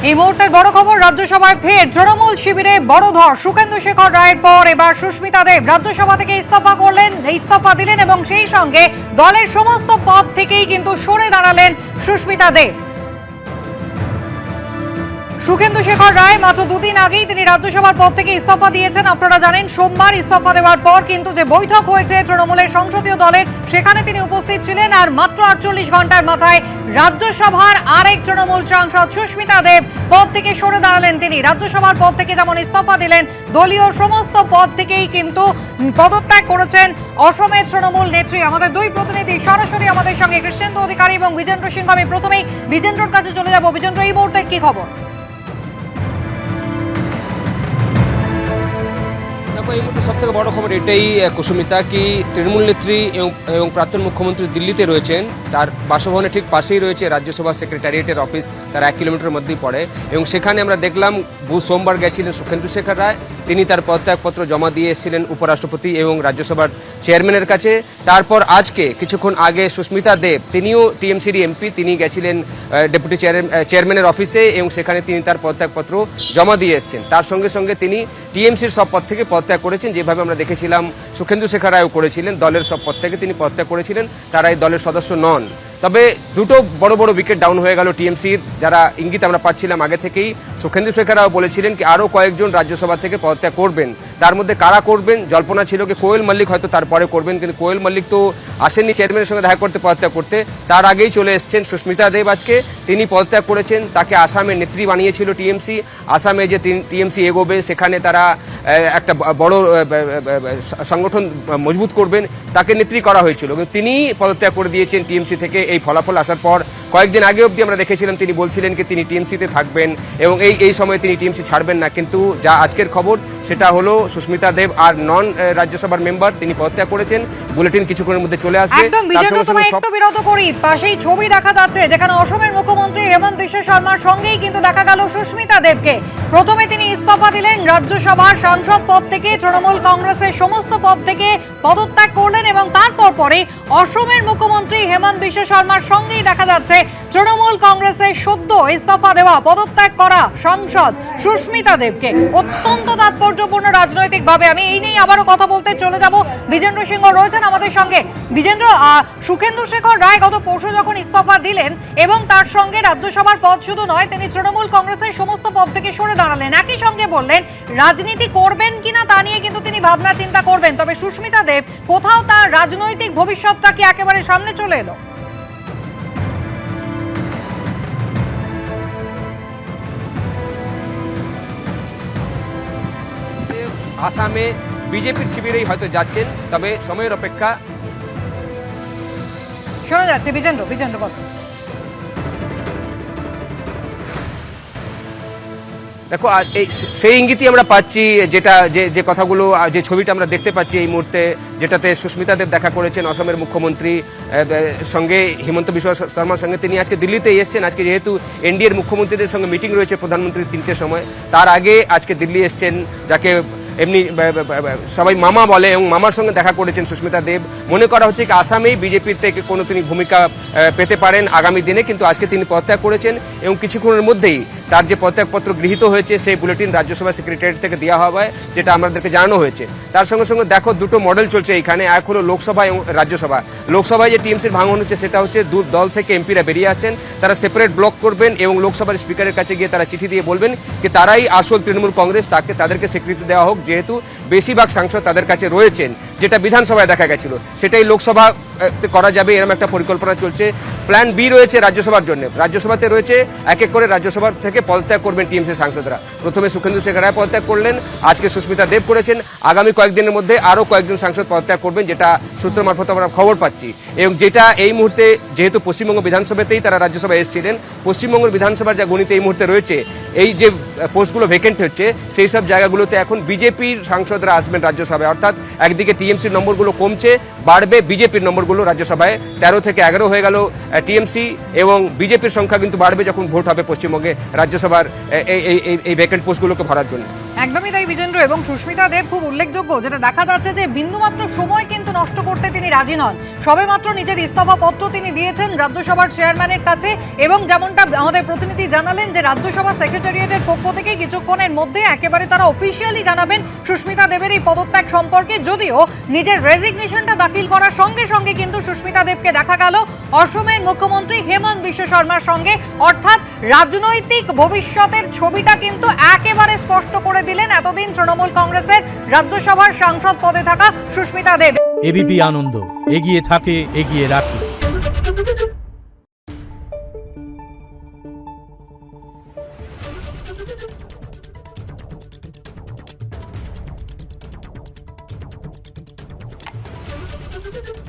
এই মুহূর্তের বড় খবর, রাজ্যসভায় ফের তৃণমূল শিবিরে বড় ধর। সুখেন্দু শেখর রায়ের পর এবার সুস্মিতা দেব রাজ্যসভা থেকে ইস্তফা দিলেন এবং সেই সঙ্গে দলের সমস্ত পদ থেকেই কিন্তু সরে দাঁড়ালেন সুস্মিতা দেব। সুখেন্দু শেখর রায় মাত্র দুদিন আগেই তিনি রাজ্যসভার পদ থেকে ইস্তফা দিয়েছেন। আপনারা জানেন সোমবার ইস্তফা দেওয়ার পর কিন্তু যে বৈঠক হয়েছে তৃণমূলের সংসদীয় দলের, সেখানে তিনি উপস্থিত ছিলেন। আর মাত্র 48 ঘন্টার মাথায় রাজ্যসভার আরেক তৃণমূল সাংসদ সুস্মিতা দেব পদ থেকে সরে দাঁড়ালেন। তিনি রাজ্যসভার পদ থেকে যেমন ইস্তফা দিলেন, দলীয় সমস্ত পদ থেকেই কিন্তু পদত্যাগ করেছেন অসমের তৃণমূল নেত্রী। আমাদের দুই প্রতিনিধি সরাসরি আমাদের সঙ্গে, কৃষ্ণেন্দু অধিকারী এবং বিজেন্দ্র সিংহ। আমি প্রথমেই বিজেন্দ্রর কাছে চলে যাব। বিজেন্দ্র, এই মুহূর্তে কি খবর? এই মুহূর্তে সব থেকে বড় খবর এটাই কুসুমিতা, কি তৃণমূল নেত্রী এবং প্রাক্তন মুখ্যমন্ত্রী দিল্লিতে রয়েছেন। তার বাসভবনের ঠিক পাশেই রয়েছে রাজ্যসভা সেক্রেটারিয়েটের অফিস, তার 1 কিলোমিটার মধ্যেই পড়ে। এবং সেখানে আমরা দেখলাম সোমবার গেছিলেন সুখেন্দু শেখর রায়। তিনি তার পদত্যাগপত্র জমা দিয়ে এসেছিলেন উপরাষ্ট্রপতি এবং রাজ্যসভার চেয়ারম্যানের কাছে। তারপর আজকে কিছুক্ষণ আগে সুস্মিতা দেব, তিনিও টিএমসির এমপি, তিনি গেছিলেন ডেপুটি চেয়ারম্যানের অফিসে এবং সেখানে তিনি তার পদত্যাগপত্র জমা দিয়ে এসেছেন। তার সঙ্গে সঙ্গে তিনি টিএমসির সব পদ থেকে পদত্যাগ করেছেন, যেভাবে আমরা দেখেছিলাম সুখেন্দু শেখর রায়ও করেছিলেন। দলের সব পদ থেকে তিনি পদত্যাগ করেছিলেন, তারা এই দলের সদস্য নন। তবে দুটো বড় বড় উইকেট ডাউন হয়ে গেল টিএমসির, যারা ইঙ্গিত আমরা পাচ্ছিলাম আগে থেকেই। সুখেন্দু শেখর রাও বলেছিলেন কি আরও কয়েকজন রাজ্যসভা থেকে পদত্যাগ করবেন। তার মধ্যে কারা করবেন, জল্পনা ছিল কি কোয়েল মল্লিক হয়তো তারপরে করবেন, কিন্তু কোয়েল মল্লিক তো আসেননি চেয়ারম্যানের সঙ্গে দেখা করতে, পদত্যাগ করতে। তার আগেই চলে এসছেন সুস্মিতা দেব। আজকে তিনি পদত্যাগ করেছেন। তাকে আসামের নেত্রী বানিয়েছিল টিএমসি। আসামে যে টিএমসি এগোবে, সেখানে তারা একটা বড় সংগঠন মজবুত করবেন, তাকে নেত্রী করা হয়েছিল। কিন্তু তিনি পদত্যাগ করে দিয়েছেন টিএমসি থেকে। এই ফলাফল আসার পর কয়েকদিন আগে অবধি আমরা দেখেছিলাম তিনি বলছিলেন কি তিনি টিএমসিতে থাকবেন এবং এই সময়ে তিনি টিএমসি ছাড়বেন না। কিন্তু যা আজকের খবর সেটা হলো সুস্মিতা দেব আর নন রাজ্যসভার মেম্বার, তিনি পদত্যাগ করেছেন। বুলেটিন কিছুক্ষণের মধ্যে চলে আসবে। একদম বিজেন্দ্র, তোমায় একটু বিরত করি। পাশেই ছবি দেখা যাচ্ছে যেখানে অসমের মুখ্যমন্ত্রী হেমন্ত বিশ্ব শর্মার সঙ্গেই কিন্তু দেখা গেল সুস্মিতা দেবকে। প্রথমে তিনি ইস্তফা দিলেন রাজ্যসভার সাংসদ পদ থেকে, তৃণমূল কংগ্রেসের সমস্ত পদ থেকে পদত্যাগ করলেন এবং তারপর পরে অসমের মুখ্যমন্ত্রী হেমন্ত বিশ্ব শর্মার সঙ্গেই দেখা যাচ্ছে তৃণমূল কংগ্রেসের সদ্য ইস্তফা দেওয়া, পদত্যাগ করা সাংসদ সুস্মিতা দেবকে। অত্যন্ত তাৎপর্যপূর্ণ রাজনৈতিকভাবে। আমি এই নিয়ে আবারও কথা বলতে চলে যাব। বিজেন্দ্র সিংহ রয়েছেন আমাদের সঙ্গে। বিজেন্দ্র, সুখেন্দু শেখর রায় গত পরশু যখন ইস্তফা দিলেন এবং তার সঙ্গে রাজ্যসভার পদ শুধু নয়, তিনি তৃণমূল কংগ্রেসের সমস্ত পদ থেকে সরে দাঁড়ালেন। একই সঙ্গে বললেন রাজনীতি করবেন কিনা তা নিয়ে কিন্তু তিনি ভাবনা চিন্তা করবেন। তবে সুস্মিতা দেব কোথাও তার রাজনৈতিক ভবিষ্যৎটা কি একেবারে সামনে চলে এলো? আসামে বিজেপির শিবিরেই হয়তো যাচ্ছেন, তবে সময়ের অপেক্ষা। শোনা যাচ্ছে বিজেন্দ্র বল। দেখো, সেই ইঙ্গিতই আমরা পাচ্ছি, যেটা যে কথাগুলো, যে ছবিটা আমরা দেখতে পাচ্ছি এই মুহূর্তে, যেটাতে সুস্মিতা দেব দেখা করেছেন অসমের মুখ্যমন্ত্রী সঙ্গে, হিমন্ত বিশ্ব শর্মার সঙ্গে। তিনি আজকে দিল্লিতে এসছেন। আজকে যেহেতু এনডিএর মুখ্যমন্ত্রীদের সঙ্গে মিটিং রয়েছে প্রধানমন্ত্রীর 3টের সময়, তার আগে আজকে দিল্লি এসছেন, যাকে এমনি সবাই মামা বলে, এবং মামার সঙ্গে দেখা করেছেন সুস্মিতা দেব। মনে করা হচ্ছে কি আসামেই বিজেপির থেকে কোনো তিনি ভূমিকা পেতে পারেন আগামী দিনে। কিন্তু আজকে তিনি পদত্যাগ করেছেন এবং কিছুক্ষণের মধ্যেই তার যে পদত্যাগপত্র গৃহীত হয়েছে সেই বুলেটিন রাজ্যসভা সেক্রেটারিয়েট থেকে দেওয়া হবে, যেটা আমাদেরকে জানানো হয়েছে। তার সঙ্গে সঙ্গে দেখো, দুটো মডেল চলছে এইখানে। এক হলো লোকসভা এবং রাজ্যসভা। লোকসভায় যে টিএমসির ভাঙন হচ্ছে সেটা হচ্ছে দল থেকে এমপিরা বেরিয়ে আসছেন, তারা সেপারেট ব্লক করবেন এবং লোকসভার স্পিকারের কাছে গিয়ে তারা চিঠি দিয়ে বলবেন যে তারাই আসল তৃণমূল কংগ্রেস, তাদেরকে স্বীকৃতি দেওয়া হোক, যেহেতু বেশিরভাগ সাংসদ তাদের কাছে রয়েছেন। যেটা বিধানসভায় দেখা গেছিল সেটাই লোকসভা করা যাবে, এরকম একটা পরিকল্পনা চলছে। প্ল্যান বি রয়েছে রাজ্যসভার জন্য। রাজ্যসভাতে রয়েছে এক এক করে রাজ্যসভা থেকে পদত্যাগ করবেন টিএমসি সাংসদরা। প্রথমে সুখেন্দু শেখর রায় পদত্যাগ করলেন, আজকে সুস্মিতা দেব করেছেন। আগামী কয়েকদিনের মধ্যে আরও কয়েকজন সাংসদ পদত্যাগ করবেন, যেটা সূত্র মারফত আমরা খবর পাচ্ছি। এবং যেটা এই মুহূর্তে, যেহেতু পশ্চিমবঙ্গ বিধানসভাতেই তারা রাজ্যসভায় এসেছিলেন, পশ্চিমবঙ্গের বিধানসভার যা গণিত এই মুহূর্তে রয়েছে, এই যে পোস্টগুলো ভ্যাকেন্ট হচ্ছে সেই সব জায়গাগুলোতে এখন বিজেপির সাংসদরা আসবেন রাজ্যসভায়। অর্থাৎ একদিকে টিএমসির নম্বরগুলো কমছে, বাড়বে বিজেপির নম্বরগুলো রাজ্যসভায়। 13 থেকে 11 হয়ে গেল টিএমসি, এবং বিজেপির সংখ্যা কিন্তু বাড়বে যখন ভোট হবে পশ্চিমবঙ্গে রাজ্যসভার এই ভ্যাকেন্ট পোস্টগুলোকে ভরার জন্য। একদমই তাই বিজেন্দ্র, এবং সুস্মিতা দেব খুব উল্লেখযোগ্য, যেটা দেখা যাচ্ছে যে বিন্দুমাত্র সময় কিন্তু নষ্ট করতে তিনি রাজি নন। সবেমাত্র নিজের ইস্তফা পত্র তিনি দিয়েছেন রাজ্যসভার চেয়ারম্যানের কাছে, এবং যেমনটা আমাদের প্রতিনিধি জানালেন যে রাজ্যসভা সেক্রেটারিয়েটের পক্ষ থেকে কিছুক্ষণের মধ্যে একেবারে তারা অফিসিয়ালি জানাবেন সুস্মিতা দেবের এই পদত্যাগ সম্পর্কে। যদিও নিজের রেজিগনেশনটা দাখিল করার সঙ্গে সঙ্গে কিন্তু সুস্মিতা দেবকে দেখা গেল অসমের মুখ্যমন্ত্রী হেমন্ত বিশ্ব শর্মার সঙ্গে, অর্থাৎ রাজনৈতিক ভবিষ্যতের ছবিটা কিন্তু একেবারে স্পষ্ট করে দিলেন এতদিন তৃণমূল কংগ্রেসের রাজ্যসভার সাংসদ পদে থাকা সুস্মিতা দেব। এবিপি আনন্দ, এগিয়ে থাকে, এগিয়ে রাখে। Thank you.